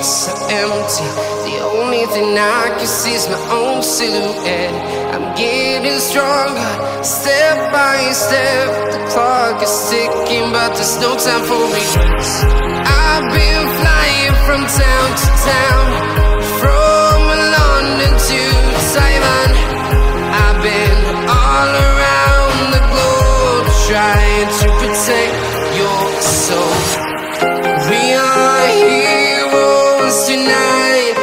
streets are empty. The only thing I can see is my own silhouette. I'm getting stronger, step by step. The clock is ticking, but there's no time for regrets. I've been flying from town to town, from London to Taiwan. I've been all around the globe, trying to protect your soul. We are heroes tonight.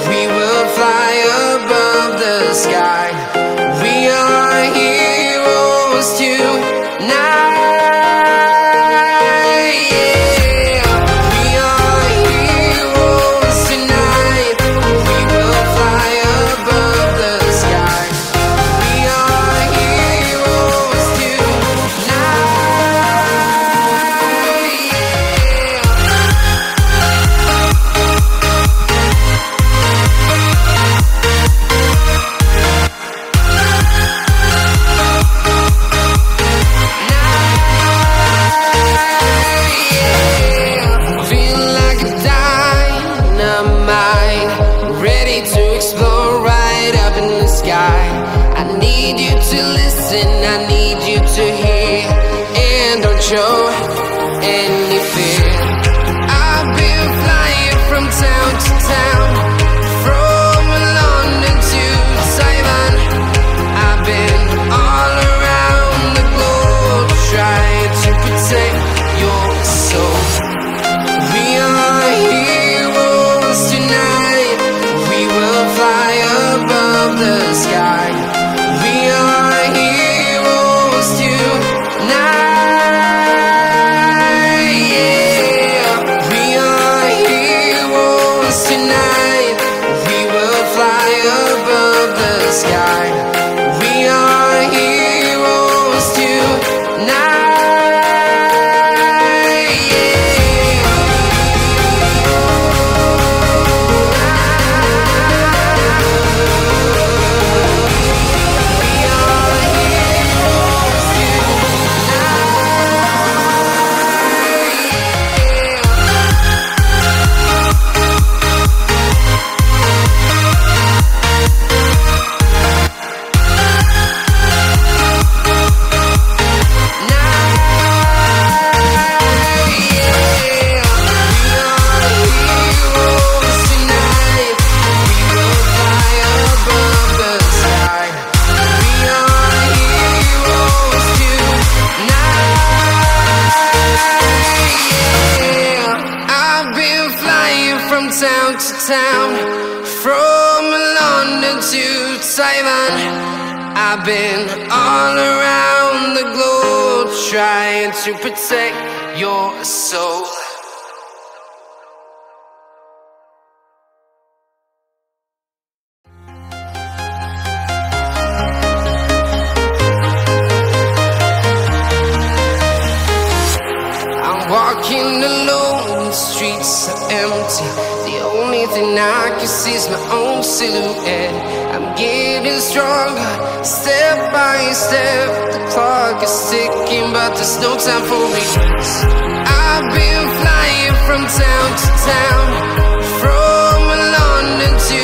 We will fly above the sky. We are heroes tonight. Yeah. We are heroes tonight. We will fly above the sky. We are heroes tonight. I need you to listen, I need you to hear, and don't show any fear. I've been flying from town to town, from London to Taiwan. I've been all around the globe, trying to protect your soul. We are heroes tonight. We will fly above the sky. We are heroes tonight. Yeah. We are heroes tonight. We will fly above the sky. We are heroes tonight. From town to town, from London to Taiwan. I've been all around the globe, trying to protect your soul. I'm walking alone, the streets are empty. The only thing I can see is my own silhouette. I'm getting stronger, step by step. The clock is ticking, but there's no time for regrets. I've been flying from town to town, from London to